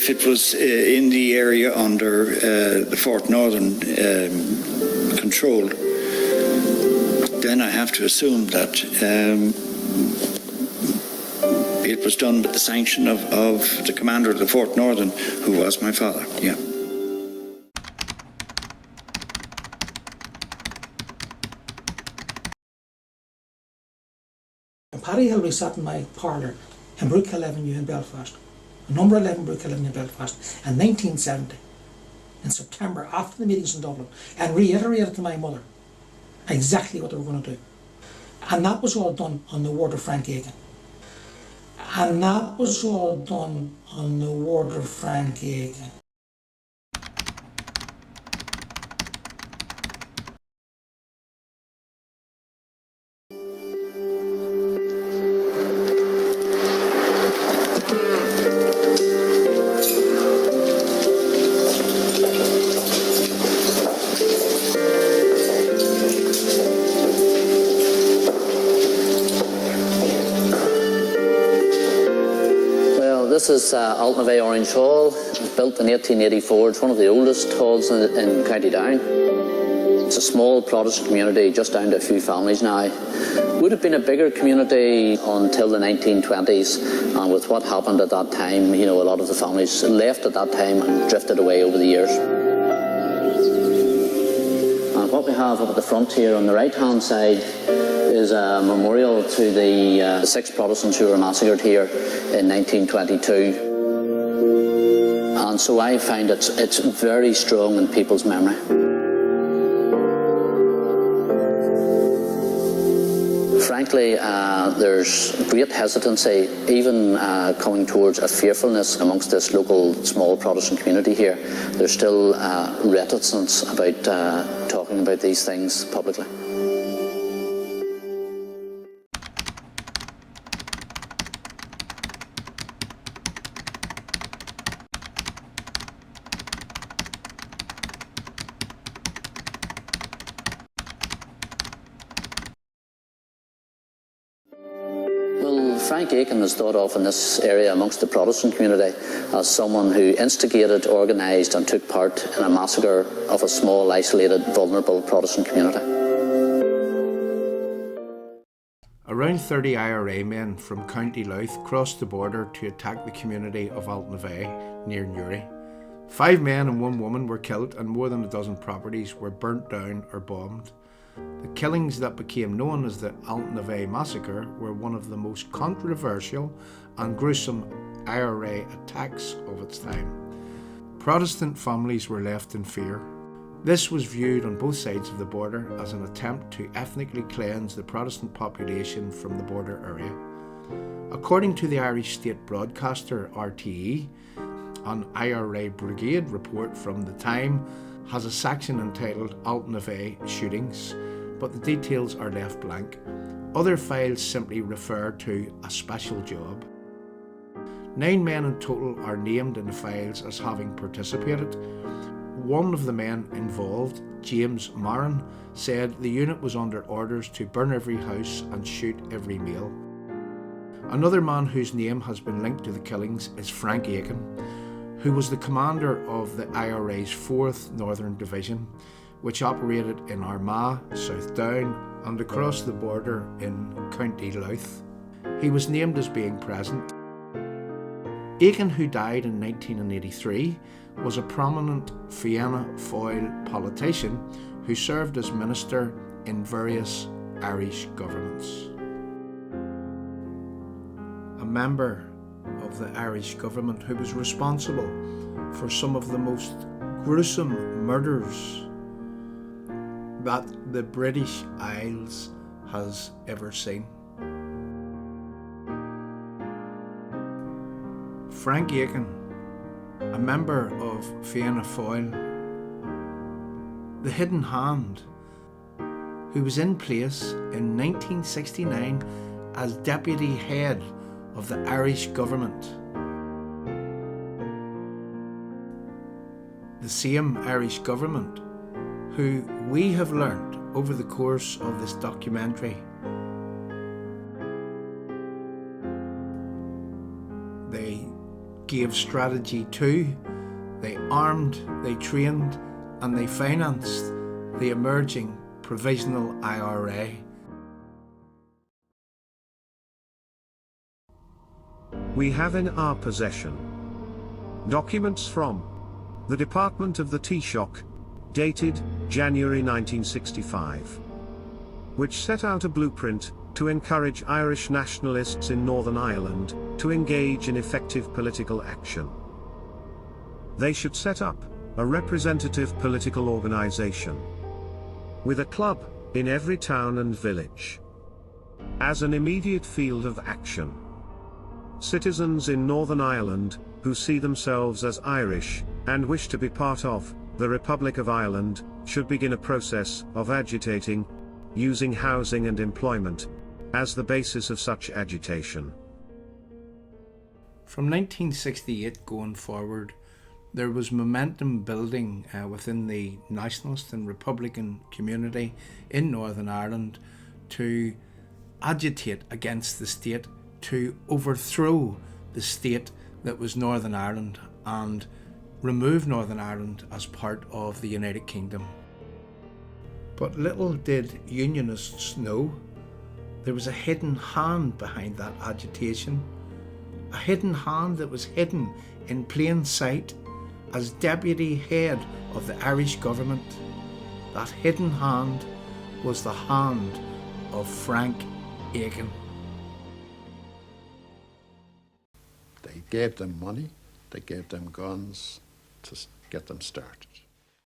if it was in the area under the Fort Northern control, then I have to assume that it was done with the sanction of the commander of the Fort Northern, who was my father. Yeah. Paddy Hilary sat in my parlour in Brookhill Avenue in Belfast, number 11 Brookhill Avenue in Belfast, in 1970, in September, after the meetings in Dublin, and reiterated to my mother exactly what they were going to do. And that was all done on the word of Frank Aiken. And that was all done on the word of Frank Aiken. This is Altnavay Orange Hall. It was built in 1884. It's one of the oldest halls in County Down. It's a small Protestant community, just down to a few families now. Would have been a bigger community until the 1920s, and with what happened at that time, a lot of the families left at that time and drifted away over the years. And what we have up at the front here on the right-hand side is a memorial to the 6 Protestants who were massacred here in 1922. And so I find it's very strong in people's memory. Frankly, there's great hesitancy, even coming towards a fearfulness amongst this local small Protestant community here. There's still reticence about talking about these things publicly. Frank Aiken is thought of in this area amongst the Protestant community as someone who instigated, organised and took part in a massacre of a small, isolated, vulnerable Protestant community. Around 30 IRA men from County Louth crossed the border to attack the community of Altnavay near Newry. 5 men and 1 woman were killed and more than a dozen properties were burnt down or bombed. The killings that became known as the Altnavay Massacre were one of the most controversial and gruesome IRA attacks of its time. Protestant families were left in fear. This was viewed on both sides of the border as an attempt to ethnically cleanse the Protestant population from the border area. According to the Irish state broadcaster RTE, an IRA brigade report from the time has a section entitled Altnavay Shootings, but the details are left blank. Other files simply refer to a special job. 9 men in total are named in the files as having participated. One of the men involved, James Marin, said the unit was under orders to burn every house and shoot every male. Another man whose name has been linked to the killings is Frank Aiken, who was the commander of the IRA's 4th Northern Division, which operated in Armagh, South Down and across the border in County Louth. He was named as being present. Aiken, who died in 1983, was a prominent Fianna Fáil politician who served as minister in various Irish governments. A member of the Irish government who was responsible for some of the most gruesome murders that the British Isles has ever seen. Frank Aiken, a member of Fianna Fáil, the Hidden Hand, who was in place in 1969 as deputy head of the Irish government. The same Irish government who we have learnt over the course of this documentary they gave strategy too. They armed, they trained, and they financed the emerging provisional IRA. We have in our possession documents from the Department of the Taoiseach, dated January 1965, which set out a blueprint to encourage Irish nationalists in Northern Ireland to engage in effective political action. They should set up a representative political organisation with a club in every town and village. As an immediate field of action, citizens in Northern Ireland who see themselves as Irish and wish to be part of the Republic of Ireland should begin a process of agitating, using housing and employment as the basis of such agitation. From 1968 going forward, there was momentum building within the nationalist and republican community in Northern Ireland to agitate against the state, to overthrow the state that was Northern Ireland and remove Northern Ireland as part of the United Kingdom. But little did Unionists know there was a hidden hand behind that agitation, a hidden hand that was hidden in plain sight as deputy head of the Irish government. That hidden hand was the hand of Frank Aiken. They gave them money, they gave them guns to get them started.